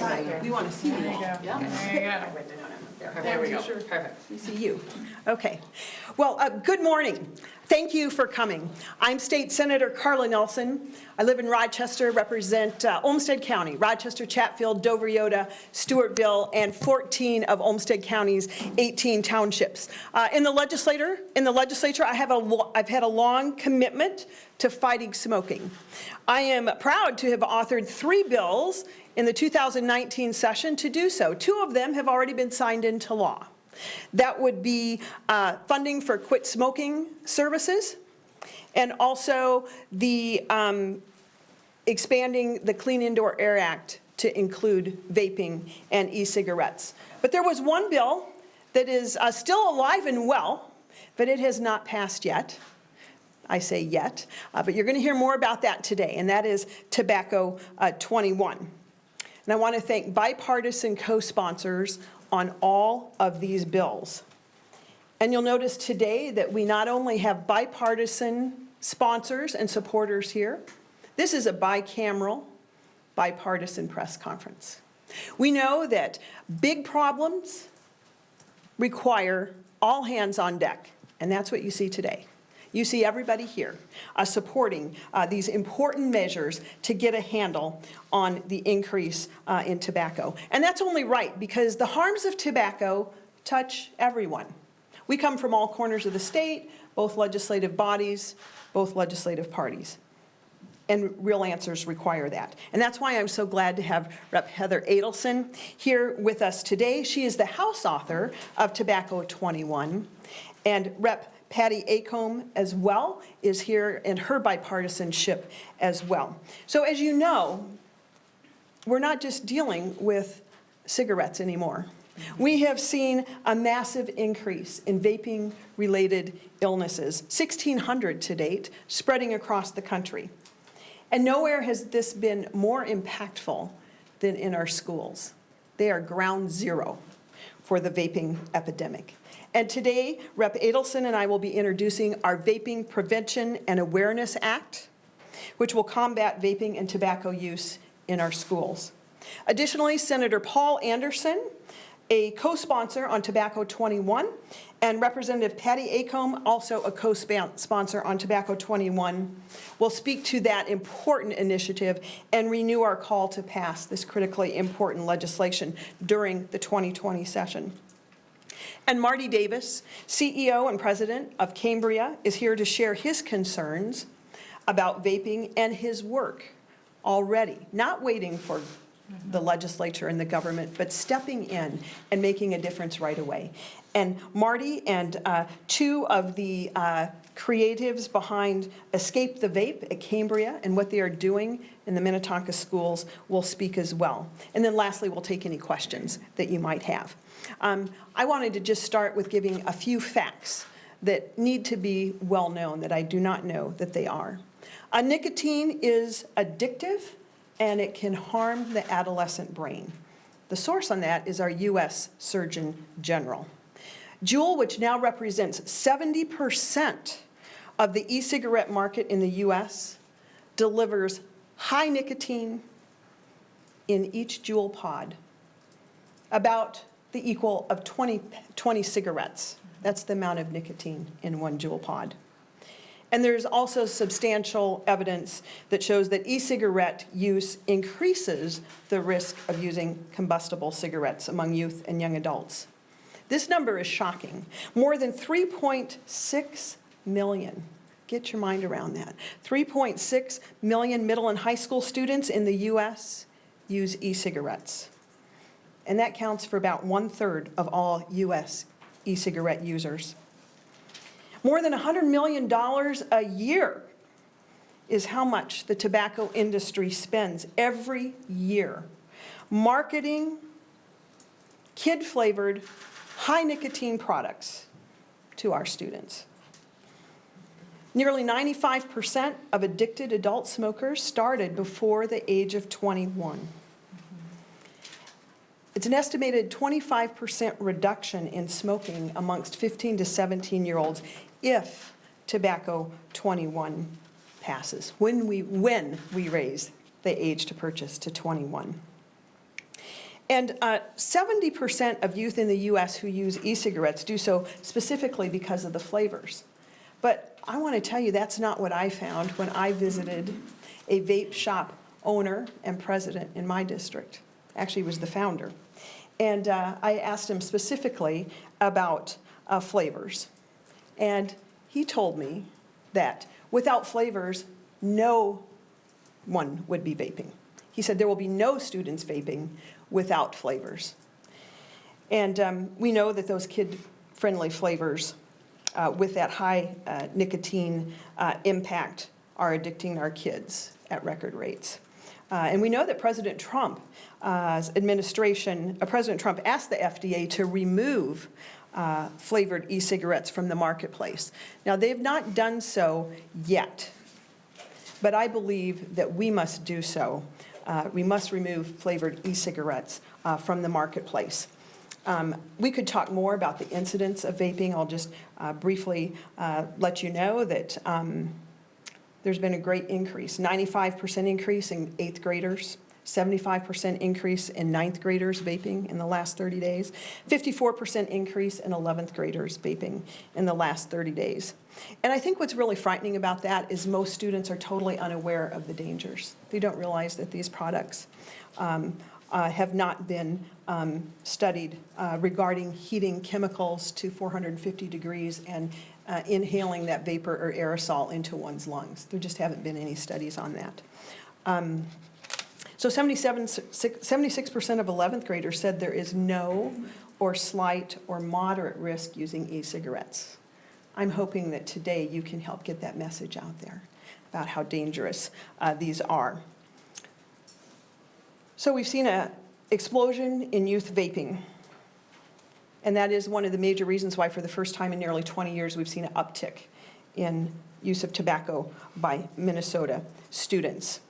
Hi. We want to see you all. Yeah. There you go. There we go. Perfect. We see you. Okay. Well, good morning. Thank you for coming. I'm State Senator Carla Nelson. I live in Rochester, represent Olmsted County, Rochester, Chatfield, Dover, Yoda, Stewartville, and 14 of Olmsted County's 18 townships. In the legislature, I've had a long commitment to fighting smoking. I am proud to have authored 3 bills in the 2019 session to do so. 2 of them have already been signed into law. That would be funding for quit smoking services, and also the expanding the Clean Indoor Air Act to include vaping and e-cigarettes. But there was one bill that is still alive and well, but it has not passed yet. I say yet, but you're going to hear more about that today, and that is Tobacco 21. And I want to thank bipartisan co-sponsors on all of these bills. And you'll notice today that we not only have bipartisan sponsors and supporters here, this is a bicameral, bipartisan press conference. We know that big problems require all hands on deck, and that's what you see today. You see everybody here supporting these important measures to get a handle on the increase in tobacco. And that's only right, because the harms of tobacco touch everyone. We come from all corners of the state, both legislative bodies, both legislative parties. And real answers require that. And that's why I'm so glad to have Rep. Heather Edelson here with us today. She is the House author of Tobacco 21, and Rep. Patty Acomb as well is here in her bipartisanship as well. So as you know, we're not just dealing with cigarettes anymore. We have seen a massive increase in vaping-related illnesses, 1,600 to date, spreading across the country. And nowhere has this been more impactful than in our schools. They are ground zero for the vaping epidemic. And today, Rep. Edelson and I will be introducing our Vaping Prevention and Awareness Act, which will combat vaping and tobacco use in our schools. Additionally, Senator Paul Anderson, a co-sponsor on Tobacco 21, and Representative Patty Acomb, also a co-sponsor on Tobacco 21, will speak to that important initiative and renew our call to pass this critically important legislation during the 2020 session. And Marty Davis, CEO and president of Cambria, is here to share his concerns about vaping and his work already, not waiting for the legislature and the government, but stepping in and making a difference right away. And Marty and 2 of the creatives behind Escape the Vape at Cambria and what they are doing in the Minnetonka schools will speak as well. And then lastly, we'll take any questions that you might have. I wanted to just start with giving a few facts that need to be well known that I do not know that they are. Nicotine is addictive and it can harm the adolescent brain. The source on that is our U.S. Surgeon General. Juul, which now represents 70% of the e-cigarette market in the U.S., delivers high nicotine in each Juul pod, about the equal of 20 cigarettes. That's the amount of nicotine in one Juul pod. And there's also substantial evidence that shows that e-cigarette use increases the risk of using combustible cigarettes among youth and young adults. This number is shocking. More than 3.6 million. Get your mind around that. 3.6 million middle and high school students in the U.S. use e-cigarettes. And that counts for about 1/3 of all U.S. e-cigarette users. More than $100 million a year is how much the tobacco industry spends every year marketing kid-flavored, high-nicotine products to our students. Nearly 95% of addicted adult smokers started before the age of 21. It's an estimated 25% reduction in smoking amongst 15 to 17-year-olds if Tobacco 21 passes, when we raise the age to purchase to 21. And 70% of youth in the US who use e-cigarettes do so specifically because of the flavors. But I want to tell you that's not what I found when I visited a vape shop owner and president in my district. Actually, he was the founder. And I asked him specifically about flavors. And he told me that without flavors, no one would be vaping. He said there will be no students vaping without flavors. And we know that those kid-friendly flavors with that high nicotine impact are addicting our kids at record rates. And we know that President Trump's administration, President Trump asked the FDA to remove flavored e-cigarettes from the marketplace. Now, they've not done so yet, but I believe that we must do so. We must remove flavored e-cigarettes from the marketplace. We could talk more about the incidence of vaping. I'll just briefly let you know that there's been a great increase, 95% increase in 8th graders, 75% increase in 9th graders vaping in the last 30 days, 54% increase in 11th graders vaping in the last 30 days. And I think what's really frightening about that is most students are totally unaware of the dangers. They don't realize that these products have not been studied regarding heating chemicals to 450 degrees and inhaling that vapor or aerosol into one's lungs. There just haven't been any studies on that. So 76% of 11th graders said there is no or slight or moderate risk using e-cigarettes. I'm hoping that today you can help get that message out there about how dangerous these are. So we've seen an explosion in youth vaping. And that is one of the major reasons why for the first time in nearly 20 years we've seen an uptick in use of tobacco by Minnesota students.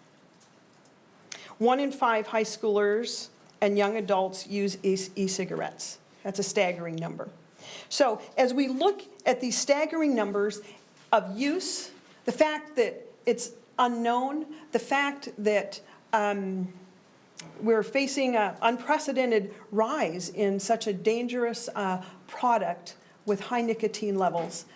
1 in 5 high schoolers and young adults use e-cigarettes. That's a staggering number. So as we look at these staggering numbers of use, the fact that it's unknown, the fact that we're facing an unprecedented rise in such a dangerous product with high nicotine levels,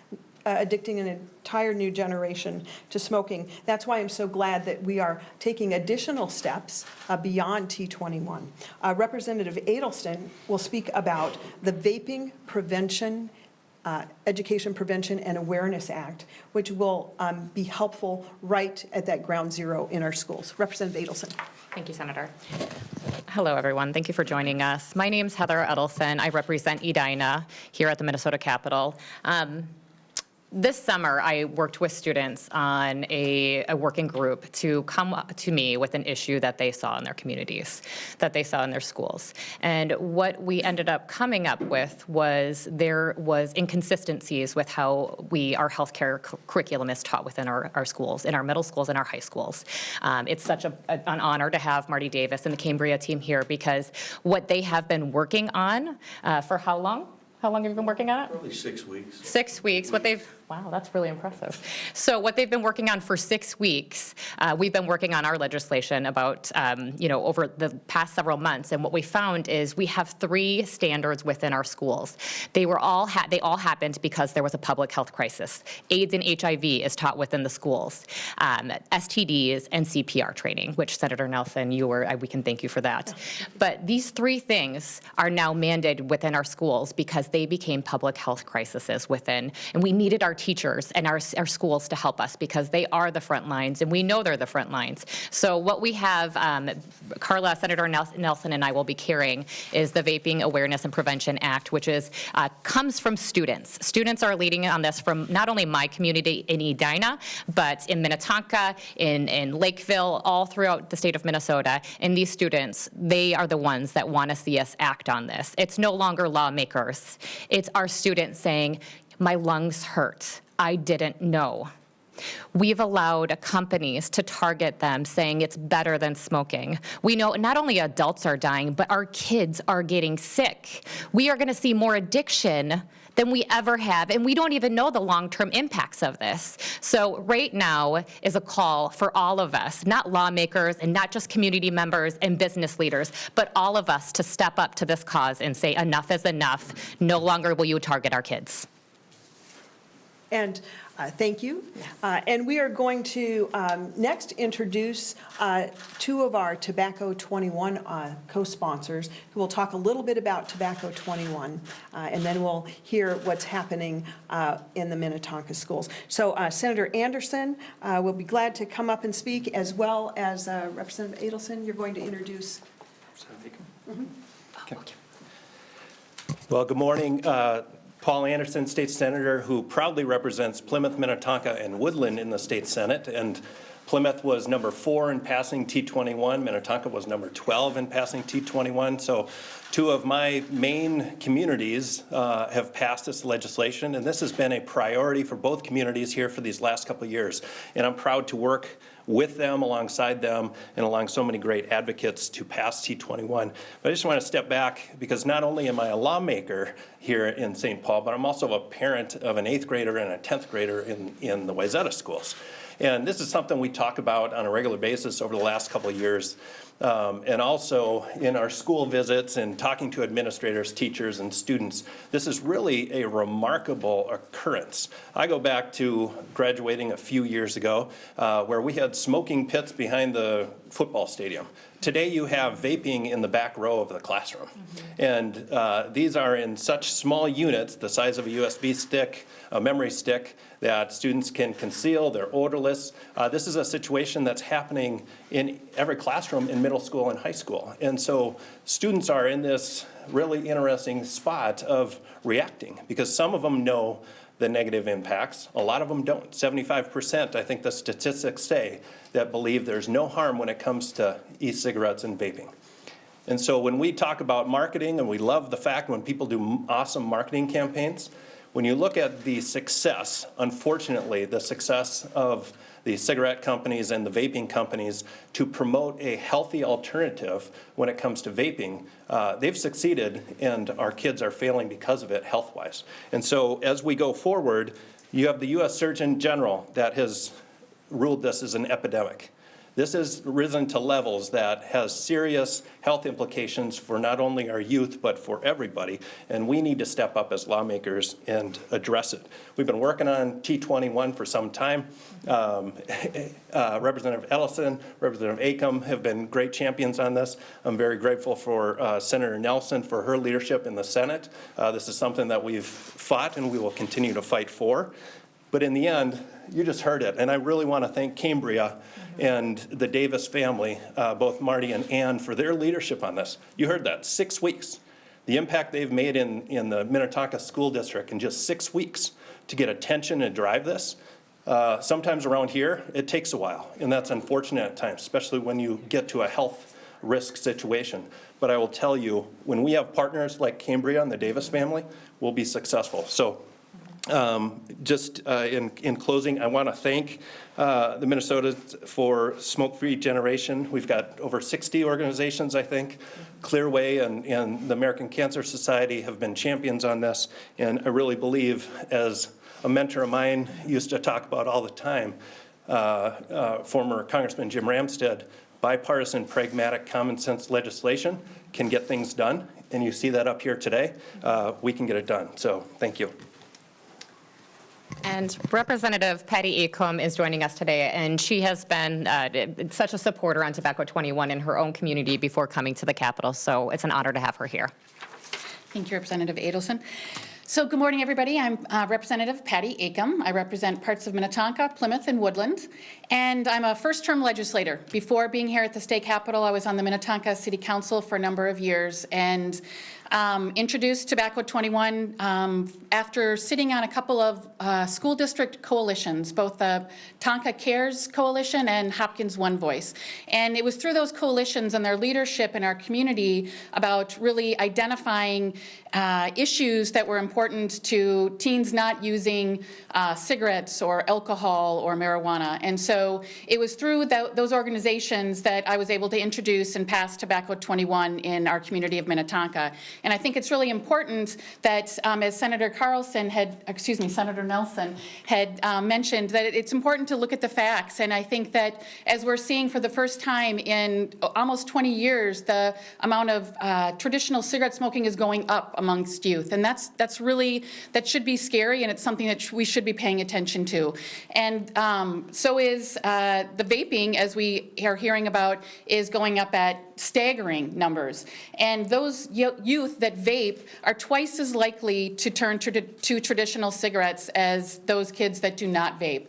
addicting an entire new generation to smoking. That's why I'm so glad that we are taking additional steps beyond T21. Representative Edelson will speak about the Vaping Prevention, Education Prevention and Awareness Act, which will be helpful right at that ground zero in our schools. Representative Edelson. Thank you, Senator. Hello, everyone. Thank you for joining us. My name is Heather Edelson. I represent Edina here at the Minnesota Capitol. This summer, I worked with students on a working group to come to me with an issue that they saw in their communities, that they saw in their schools. And what we ended up coming up with was there was inconsistencies with how our healthcare curriculum is taught within our schools, in our middle schools and our high schools. It's such an honor to have Marty Davis and the Cambria team here because what they have been working on for how long? How long have you been working on it? Probably 6 weeks. 6 weeks. Wow, that's really impressive. So what they've been working on for 6 weeks, we've been working on our legislation about, over the past several months. And what we found is we have 3 standards within our schools. They all happened because there was a public health crisis. AIDS and HIV is taught within the schools. STDs and CPR training, which Senator Nelson, we can thank you for that. But these 3 things are now mandated within our schools because they became public health crises within, and we needed our teachers and our schools to help us because they are the front lines, and we know they're the front lines. So what we have, Carla, Senator Nelson, and I will be carrying is the Vaping Awareness and Prevention Act, which comes from students. Students are leading on this from not only my community in Edina, but in Minnetonka, in Lakeville, all throughout the state of Minnesota. And these students, they are the ones that want to see us act on this. It's no longer lawmakers. It's our students saying, my lungs hurt. I didn't know. We've allowed companies to target them, saying it's better than smoking. We know not only adults are dying, but our kids are getting sick. We are going to see more addiction than we ever have, and we don't even know the long-term impacts of this. So right now is a call for all of us, not lawmakers and not just community members and business leaders, but all of us to step up to this cause and say enough is enough. No longer will you target our kids. And thank you. And we are going to next introduce two of our Tobacco 21 co-sponsors who will talk a little bit about Tobacco 21, and then we'll hear what's happening in the Minnetonka schools. So Senator Anderson will be glad to come up and speak, as well as Representative Edelson. You're going to introduce. Okay. Well, good morning. Paul Anderson, State Senator, who proudly represents Plymouth, Minnetonka, and Woodland in the State Senate. And Plymouth was number 4 in passing T21. Minnetonka was number 12 in passing T21. So 2 of my main communities have passed this legislation, and this has been a priority for both communities here for these last couple of years. And I'm proud to work with them, alongside them, and along so many great advocates to pass T21. But I just want to step back, because not only am I a lawmaker here in St. Paul, but I'm also a parent of an 8th grader and a 10th grader in the Wayzata schools. And this is something we talk about on a regular basis over the last couple of years. And also in our school visits and talking to administrators, teachers, and students, this is really a remarkable occurrence. I go back to graduating a few years ago where we had smoking pits behind the football stadium. Today you have vaping in the back row of the classroom. And these are in such small units, the size of a USB stick, a memory stick, that students can conceal. They're odorless. This is a situation that's happening in every classroom in middle school and high school. And so students are in this really interesting spot of reacting, because some of them know the negative impacts. A lot of them don't. 75%, I think the statistics say, that believe there's no harm when it comes to e-cigarettes and vaping. And so when we talk about marketing, and we love the fact when people do awesome marketing campaigns, when you look at the success, unfortunately, the success of the cigarette companies and the vaping companies to promote a healthy alternative when it comes to vaping, they've succeeded, and our kids are failing because of it health-wise. And so as we go forward, you have the U.S. Surgeon General that has ruled this as an epidemic. This has risen to levels that has serious health implications for not only our youth, but for everybody. And we need to step up as lawmakers and address it. We've been working on T21 for some time. Representative Edelson, Representative Acom have been great champions on this. I'm very grateful for Senator Nelson for her leadership in the Senate. This is something that we've fought and we will continue to fight for. But in the end, you just heard it, and I really want to thank Cambria and the Davis family, both Marty and Ann, for their leadership on this. You heard that, 6 weeks. The impact they've made in the Minnetonka School District in just 6 weeks to get attention and drive this. Sometimes around here, it takes a while, and that's unfortunate at times, especially when you get to a health risk situation. But I will tell you, when we have partners like Cambria and the Davis family, we'll be successful. So. In closing, I want to thank the Minnesotans for Smoke-Free Generation. We've got over 60 organizations, I think. Clearway and the American Cancer Society have been champions on this, and I really believe, as a mentor of mine used to talk about all the time, former Congressman Jim Ramstad, bipartisan, pragmatic, common sense legislation can get things done, and you see that up here today. We can get it done, so thank you. And Representative Patty Acom is joining us today, and she has been such a supporter on Tobacco 21 in her own community before coming to the Capitol, so it's an honor to have her here. Thank you, Representative Edelson. So good morning, everybody. I'm Representative Patty Acom. I represent parts of Minnetonka, Plymouth, and Woodland, and I'm a first-term legislator. Before being here at the state capitol, I was on the Minnetonka City Council for a number of years, and introduced Tobacco 21 after sitting on a couple of school district coalitions, both the Tonka Cares Coalition and Hopkins One Voice. And it was through those coalitions and their leadership in our community about really identifying issues that were important to teens not using cigarettes or alcohol or marijuana. And so it was through those organizations that I was able to introduce and pass Tobacco 21 in our community of Minnetonka. And I think it's really important that, as Senator Senator Nelson had mentioned, that it's important to look at the facts. And I think that as we're seeing for the first time in almost 20 years, the amount of traditional cigarette smoking is going up amongst youth. And that should be scary, and it's something that we should be paying attention to. And so is the vaping, as we are hearing about, is going up at staggering numbers. And those youth that vape are twice as likely to turn to traditional cigarettes as those kids that do not vape.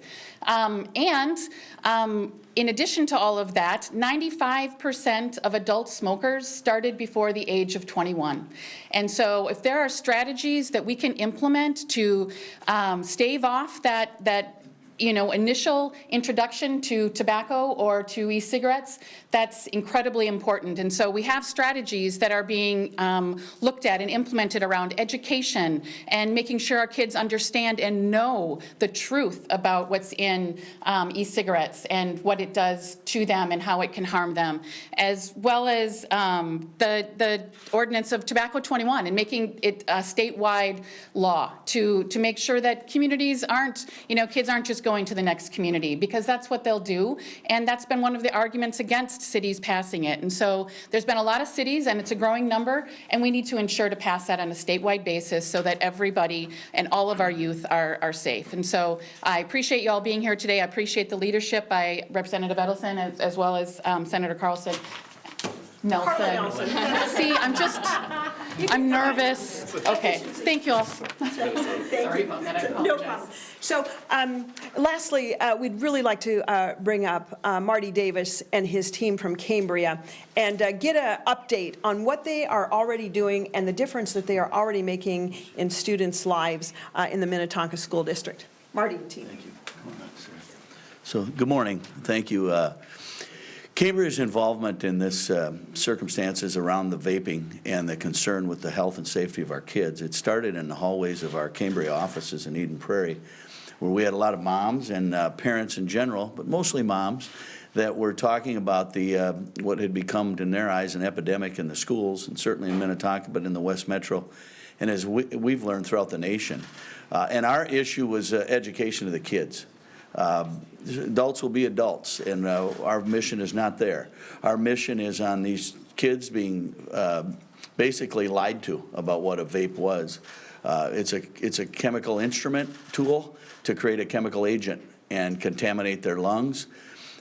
In addition to all of that, 95% of adult smokers started before the age of 21. And so if there are strategies that we can implement to stave off that initial introduction to tobacco or to e-cigarettes, that's incredibly important. And so we have strategies that are being looked at and implemented around education and making sure our kids understand and know the truth about what's in e-cigarettes and what it does to them and how it can harm them, as well as the ordinance of Tobacco 21 and making it a statewide law to make sure that communities aren't, kids aren't just going to the next community, because that's what they'll do. And that's been one of the arguments against cities passing it. And so there's been a lot of cities, and it's a growing number, and we need to ensure to pass that on a statewide basis so that everybody and all of our youth are safe. And so I appreciate you all being here today. I appreciate the leadership by Representative Edelson as well as Senator Nelson. Carla Nelson. See, I'm nervous. Okay, thank you all. Sorry about that, I apologize. No problem. So lastly, we'd really like to bring up Marty Davis and his team from Cambria and get an update on what they are already doing and the difference that they are already making in students' lives in the Minnetonka School District. Marty and team. Thank you. So, good morning. Thank you. Cambria's involvement in this circumstances around the vaping and the concern with the health and safety of our kids, it started in the hallways of our Cambria offices in Eden Prairie, where we had a lot of moms and parents in general, but mostly moms, that were talking about the what had become, in their eyes, an epidemic in the schools, and certainly in Minnetonka, but in the West Metro, and as we've learned throughout the nation. And our issue was education of the kids. Adults will be adults, and our mission is not there. Our mission is on these kids being basically lied to about what a vape was. It's a chemical instrument tool to create a chemical agent and contaminate their lungs.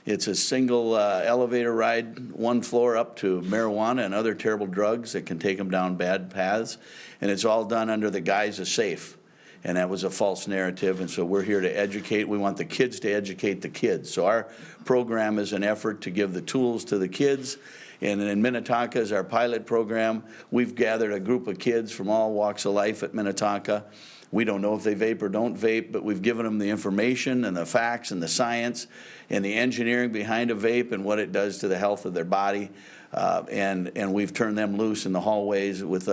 It's a single elevator ride, one floor up to marijuana and other terrible drugs that can take them down bad paths, and it's all done under the guise of safe. And that was a false narrative, and so we're here to educate. We want the kids to educate the kids. So our program is an effort to give the tools to the kids. And in Minnetonka is our pilot program. We've gathered a group of kids from all walks of life at Minnetonka. We don't know if they vape or don't vape, but we've given them the information and the facts and the science and the engineering behind a vape and what it does to the health of their body. And we've turned them loose in the hallways with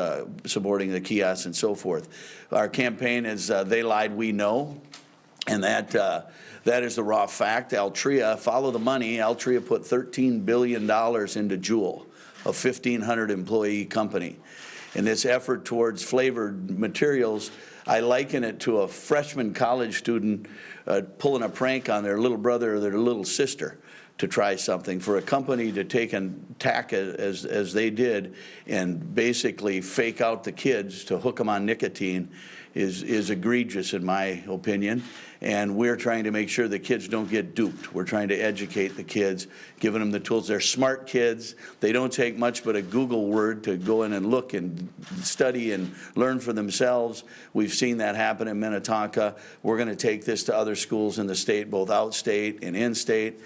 supporting the kiosks and so forth. Our campaign is They Lied, We Know, and that is the raw fact. Altria, follow the money. Altria put $13 billion into Juul, a 1,500 employee company. In this effort towards flavored materials, I liken it to a freshman college student pulling a prank on their little brother or their little sister to try something. For a company to take and tack as they did and basically fake out the kids to hook them on nicotine is egregious in my opinion. And we're trying to make sure the kids don't get duped. We're trying to educate the kids, giving them the tools. They're smart kids. They don't take much but a Google word to go in and look and study and learn for themselves. We've seen that happen in Minnetonka. We're going to take this to other schools in the state, both outstate and in-state.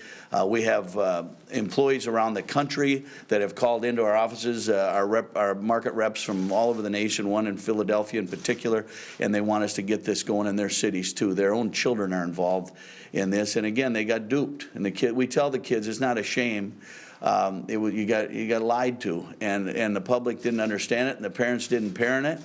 We We have employees around the country that have called into our offices, our market reps from all over the nation, one in Philadelphia in particular, and they want us to get this going in their cities too. Their own children are involved in this, and again, they got duped. And we tell the kids it's not a shame. You got lied to, and the public didn't understand it, and the parents didn't parent it,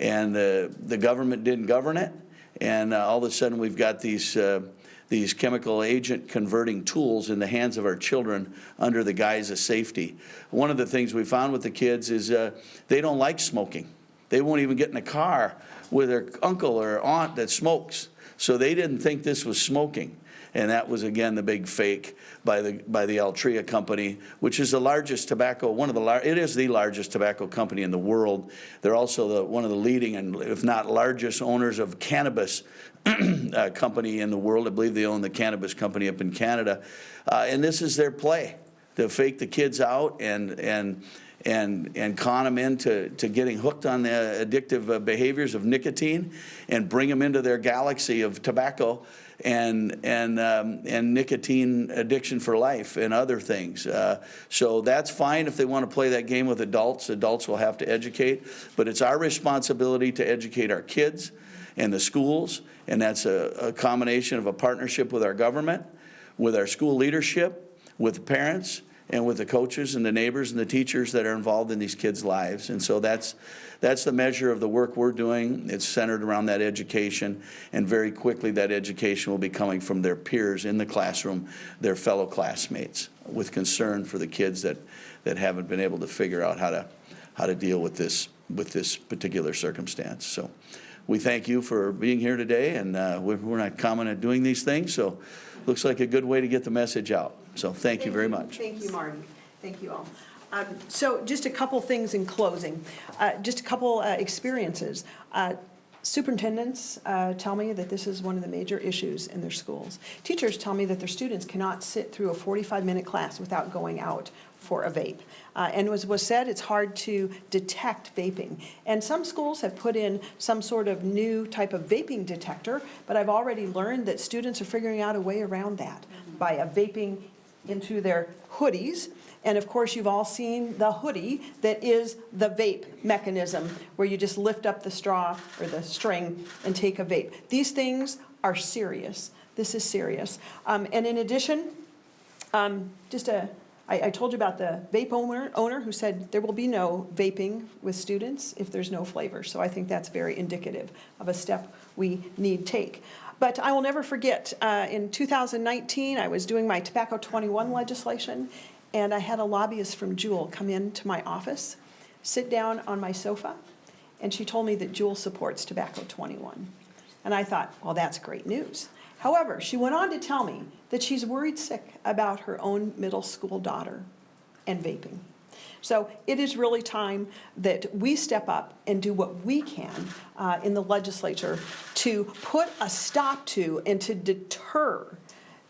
and the government didn't govern it, and all of a sudden we've got these chemical agent converting tools in the hands of our children under the guise of safety. One of the things we found with the kids is they don't like smoking. They won't even get in a car with their uncle or aunt that smokes, so they didn't think this was smoking. And that was, again, the big fake by the Altria company, which is the largest tobacco, it is the largest tobacco company in the world. They're also one of the leading and, if not largest, owners of cannabis company in the world. I believe they own the cannabis company up in Canada. And this is their play, to fake the kids out and con them into getting hooked on the addictive behaviors of nicotine and bring them into their galaxy of tobacco and nicotine addiction for life and other things. So that's fine if they want to play that game with adults. Adults will have to educate, but it's our responsibility to educate our kids and the schools, and that's a combination of a partnership with our government, with our school leadership, with the parents, and with the coaches and the neighbors and the teachers that are involved in these kids' lives. And so that's the measure of the work we're doing. It's centered around that education, and very quickly that education will be coming from their peers in the classroom, their fellow classmates, with concern for the kids that haven't been able to figure out how to deal with this particular circumstance. So we thank you for being here today, and we're not common at doing these things, so looks like a good way to get the message out. So thank you very much. Thank you, Marty. Thank you all. So just a couple things in closing, just a couple experiences. Superintendents tell me that this is one of the major issues in their schools. Teachers tell me that their students cannot sit through a 45-minute class without going out for a vape. And as was said, it's hard to detect vaping. And some schools have put in some sort of new type of vaping detector, but I've already learned that students are figuring out a way around that by vaping into their hoodies. And of course, you've all seen the hoodie that is the vape mechanism, where you just lift up the straw or the string and take a vape. These things are serious. This is serious. And in addition, I told you about the vape owner who said there will be no vaping with students if there's no flavor. So I think that's very indicative of a step we need take. But I will never forget, in 2019, I was doing my Tobacco 21 legislation, and I had a lobbyist from Juul come into my office, sit down on my sofa, and she told me that Juul supports Tobacco 21. And I thought, well, that's great news. However, she went on to tell me that she's worried sick about her own middle school daughter and vaping. So it is really time that we step up and do what we can in the legislature to put a stop to and to deter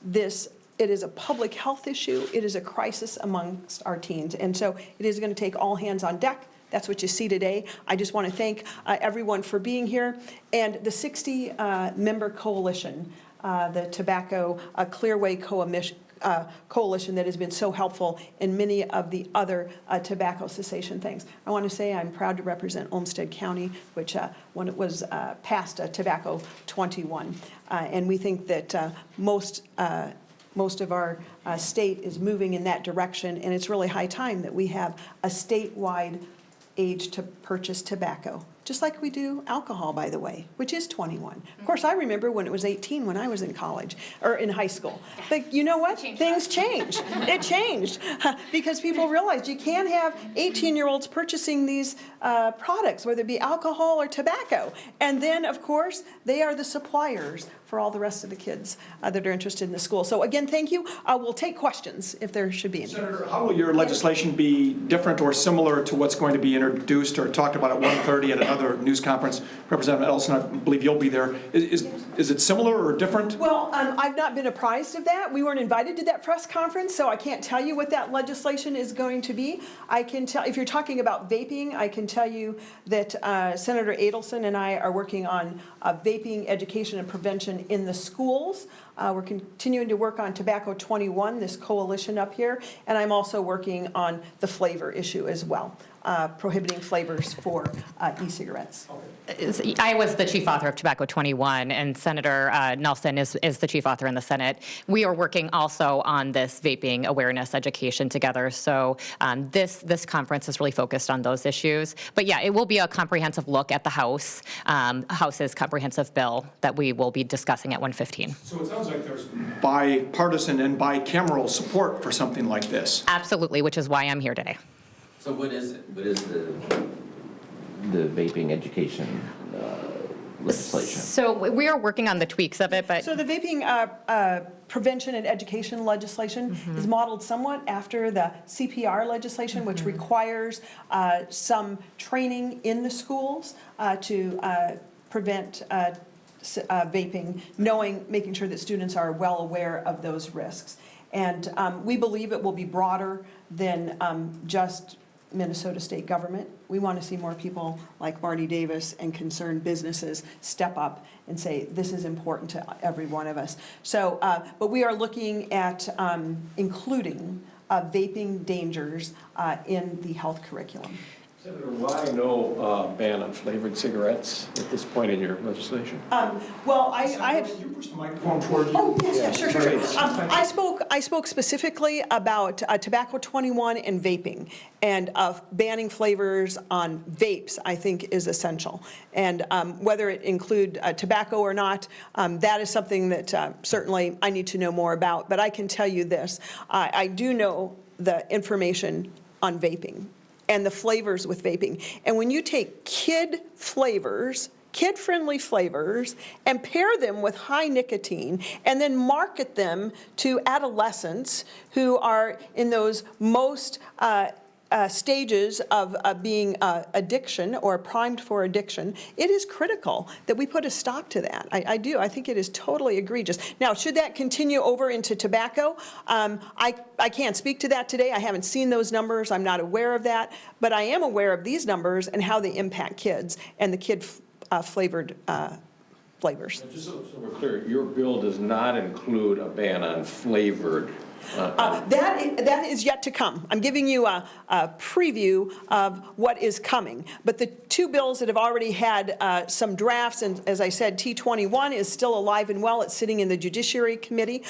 this. It is a public health issue. It is a crisis amongst our teens. And so it is going to take all hands on deck. That's what you see today. I just want to thank everyone for being here. And the 60-member coalition, the Tobacco Clearway Coalition that has been so helpful in many of the other tobacco cessation things. I want to say I'm proud to represent Olmsted County, which when it was passed Tobacco 21. And we think that most of our state is moving in that direction, and it's really high time that we have a statewide age to purchase tobacco, just like we do alcohol, by the way, which is 21. Of course, I remember when it was 18 when I was in college, or in high school. But you know what? Things changed. It changed because people realized you can't have 18-year-olds purchasing these products, whether it be alcohol or tobacco. And then, of course, they are the suppliers for all the rest of the kids that are interested in the school. So again, thank you. We'll take questions if there should be any. Senator, how will your legislation be different or similar to what's going to be introduced or talked about at 1:30 at another another news conference. Representative Edelson, I believe you'll be there. Is it similar or different? Well, I've not been apprised of that. We weren't invited to that press conference, so I can't tell you what that legislation is going to be. I can tell, if you're talking about vaping, I can tell you that Senator Edelson and I are working on vaping education and prevention in the schools. We're continuing to work on Tobacco 21, this coalition up here, and I'm also working on the flavor issue as well, prohibiting flavors for e-cigarettes. I was the chief author of Tobacco 21, and Senator Nelson is the chief author in the Senate. We are working also on this vaping awareness education together. So this conference is really focused on those issues. But yeah, it will be a comprehensive look at the House's comprehensive bill that we will be discussing at 1:15. So it sounds like there's bipartisan and bicameral support for something like this. Absolutely, which is why I'm here today. So what is the vaping education legislation? So we are working on the tweaks of it, but So the vaping prevention and education legislation is modeled somewhat after the CPR legislation, which requires some training in the schools to prevent vaping, making sure that students are well aware of those risks. And we believe it will be broader than just Minnesota state government. We want to see more people like Marty Davis and concerned businesses step up and say, this is important to every one of us. So, but we are looking at including vaping dangers in the health curriculum. Senator, why no ban on flavored cigarettes at this point in your legislation? Well, I have. Can you push the microphone toward you? Oh, yes, yeah, sure. I spoke specifically about Tobacco 21 and vaping, and banning flavors on vapes, I think, is essential. And whether it include tobacco or not, that is something that certainly I need to know more about. But I can tell you this, I do know the information on vaping and the flavors with vaping. And when you take kid-friendly flavors, and pair them with high nicotine, and then market them to adolescents who are in those most stages of being addiction or primed for addiction, it is critical that we put a stop to that. I do. I think it is totally egregious. Now, should that continue over into tobacco? I can't speak to that today. I haven't seen those numbers. I'm not aware of that. But I am aware of these numbers and how they impact kids and the kid-flavored flavors. Just so we're clear, your bill does not include a ban on flavored. That is yet to come. I'm giving you a preview of what is coming. But the two bills that have already had some drafts, and as I said, T21 is still alive and well. It's sitting in the Judiciary Committee.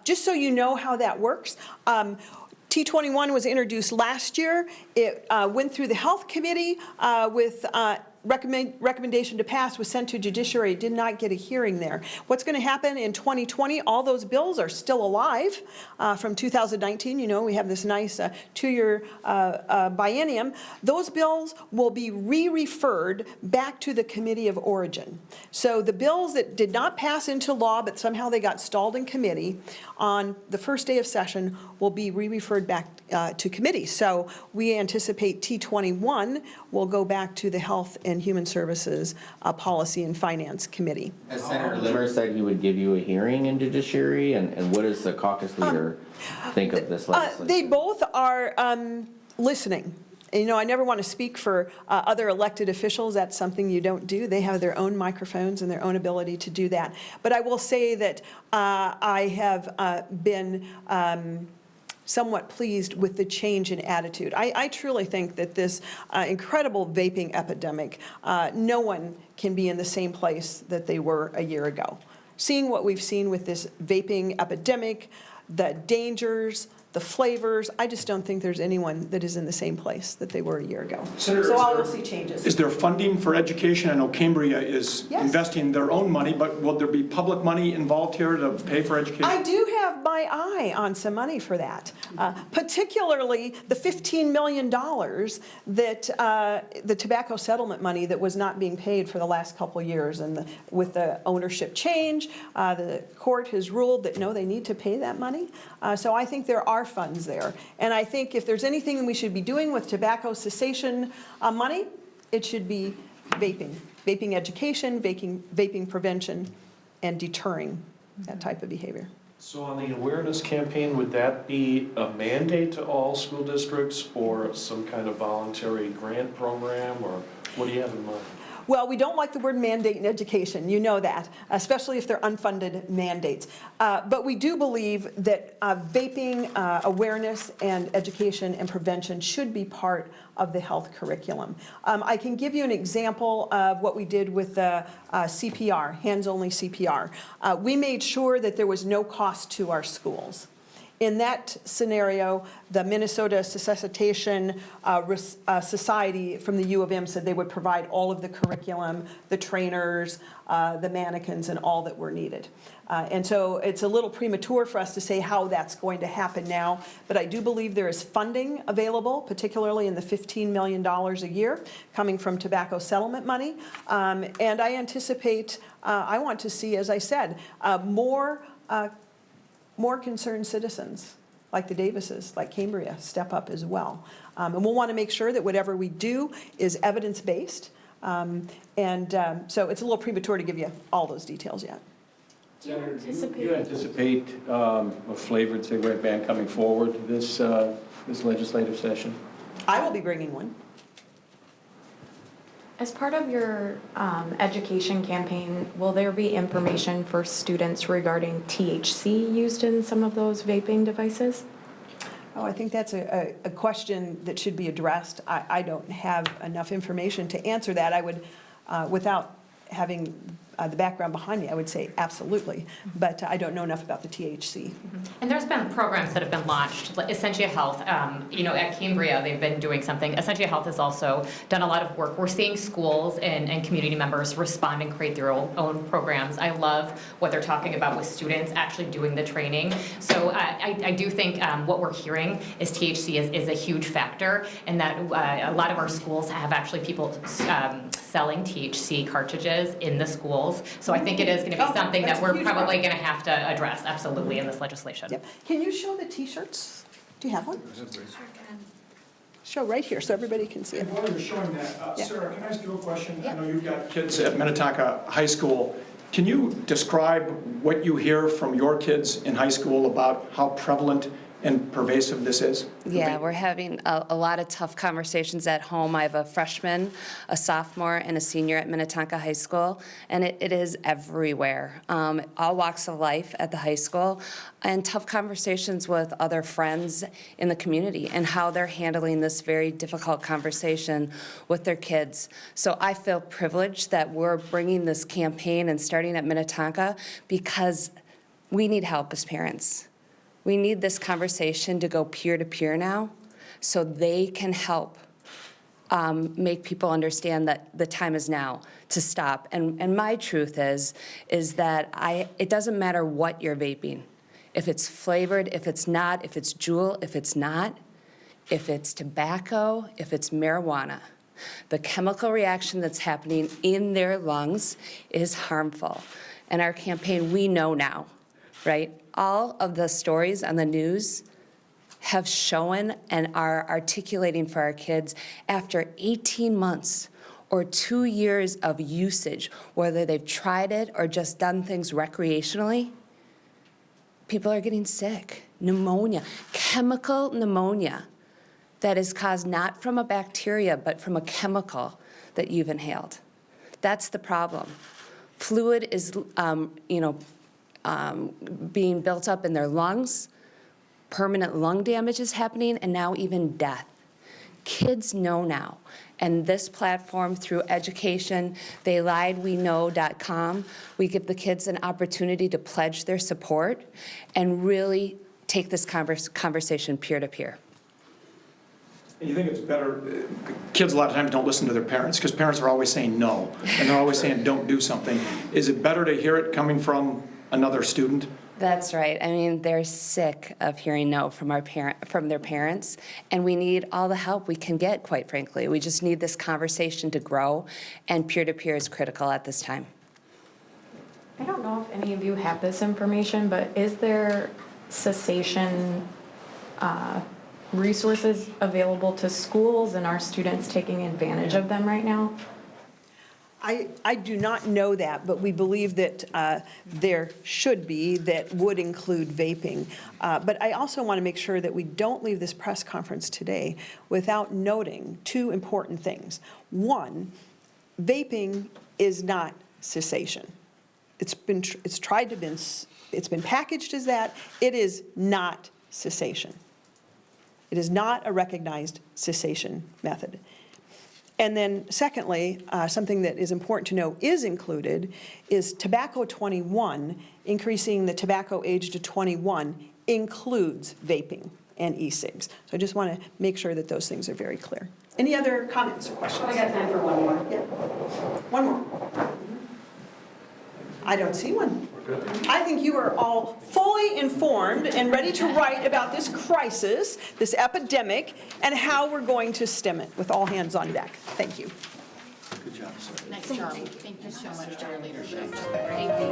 Just so you know how that works, T21 was introduced last year. It went through the Health Committee with recommendation to pass, was sent to Judiciary, did not get a hearing there. What's going to happen in 2020? All those bills are still alive from 2019. You know, we have this nice 2-year biennium. Those bills will be re-referred back to the Committee of Origin. So the bills that did not pass into law, but somehow they got stalled in committee, on the first day of session will be re-referred back to committee. So we anticipate T21 will go back to the Health and Human Services Policy and Finance Committee. Has Senator Limmer said he would give you a hearing in Judiciary, and what does the caucus leader think of this legislation? They both are listening. You know, I never want to speak for other elected officials. That's something you don't do. They have their own microphones and their own ability to do that. But I will say that I have been somewhat pleased with the change in attitude. I truly think that this incredible vaping epidemic, no one can be in the same place that they were a year ago. Seeing what we've seen with this vaping epidemic, the dangers, the flavors, I just don't think there's anyone that is in the same place that they were a year ago. Senator, so I will see changes. Is there funding for education? I know Cambria is Yes. investing their own money, but will there be public money involved here to pay for education? I do have my eye on some money for that, particularly the $15 million that the tobacco settlement money that was not being paid for the last couple of years. And with the ownership change, the court has ruled that no, they need to pay that money. So I think there are funds there. And I think if there's anything we should be doing with tobacco cessation money, it should be vaping education, vaping prevention, and deterring that type of behavior. So on the awareness campaign, would that be a mandate to all school districts or some kind of voluntary grant program, or what do you have in mind? Well, we don't like the word mandate in education, you know that, especially if they're unfunded mandates. But we do believe that vaping awareness and education and prevention should be part of the health curriculum. I can give you an example of what we did with the CPR, hands-only CPR. We made sure that there was no cost to our schools. In that scenario, the Minnesota Resuscitation Society from the U of M said they would provide all of the curriculum, the trainers, the mannequins, and all that were needed. And so it's a little premature for us to say how that's going to happen now, but I do believe there is funding available, particularly in the $15 million a year coming from tobacco settlement money. And I anticipate, I want to see, as I said, more concerned citizens like the Davises, like Cambria, step up as well. And we'll want to make sure that whatever we do is evidence-based. So it's a little premature to give you all those details yet. Senator, do you anticipate a flavored cigarette ban coming forward this legislative session? I will be bringing one. As part of your education campaign, will there be information for students regarding THC used in some of those vaping devices? Oh, I think that's a question that should be addressed. I don't have enough information to answer that. I would, without having the background behind me, I would say absolutely, but I don't know enough about the THC. And there's been programs that have been launched, like Essentia Health, at Cambria, they've been doing something. Essentia Health has also done a lot of work. We're seeing schools and community members respond and create their own programs. I love what they're talking about with students actually doing the training. So I do think what we're hearing is THC is a huge factor, and that a lot of our schools have actually people selling THC cartridges in the schools. So I think it is going to be something that we're probably going to have to address, absolutely, in this legislation. Yep. Can you show the T-shirts? Do you have one? Show right here so everybody can see it. And while you're showing that, Yeah. Sarah, can I ask you a question? Yeah. I know you've got kids at Minnetonka High School. Can you describe what you hear from your kids in high school about how prevalent and pervasive this is? Yeah, we're having a lot of tough conversations at home. I have a freshman, a sophomore, and a senior at Minnetonka High School, and it is everywhere. All walks of life at the high school, and tough conversations with other friends in the community and how they're handling this very difficult conversation with their kids. So I feel privileged that we're bringing this campaign and starting at Minnetonka because we need help as parents. We need this conversation to go peer-to-peer now so they can help make people understand that the time is now to stop. And my truth is that it doesn't matter what you're vaping. If it's flavored, if it's not, if it's Juul, if it's not, if it's tobacco, if it's marijuana. The chemical reaction that's happening in their lungs is harmful. And our campaign, we know now, right? All of the stories on the news have shown and are articulating for our kids after 18 months or 2 years of usage, whether they've tried it or just done things recreationally, people are getting sick. Pneumonia, chemical pneumonia that is caused not from a bacteria but from a chemical that you've inhaled. That's the problem. Fluid is, being built up in their lungs, permanent lung damage is happening, and now even death. Kids know now, and this platform through education, theyliedweknow.com, we give the kids an opportunity to pledge their support and really take this conversation peer-to-peer. And you think it's better, kids a lot of times don't listen to their parents because parents are always saying no, and they're always saying don't do something. Is it better to hear it coming from another student? That's right. I mean, they're sick of hearing no from their parents, and we need all the help we can get, quite frankly. We just need this conversation to grow, and peer-to-peer is critical at this time. I don't know if any of you have this information, but is there cessation resources available to schools, and are students taking advantage of them right now? I do not know that, but we believe that there should be that would include vaping. But I also want to make sure that we don't leave this press conference today without noting two important things. One, vaping is not cessation. It's been packaged as that. It is not cessation. It is not a recognized cessation method. And then secondly, something that is important to know is included is tobacco 21, increasing the tobacco age to 21 includes vaping and e-cigs. So I just want to make sure that those things are very clear. Any other comments or questions? I got time for one more. Yeah. One more. I don't see one. I think you are all fully informed and ready to write about this crisis, this epidemic, and how we're going to stem it with all hands on deck. Thank you. Good job, sir. Nice job. Thank you so much for your leadership. Thank you.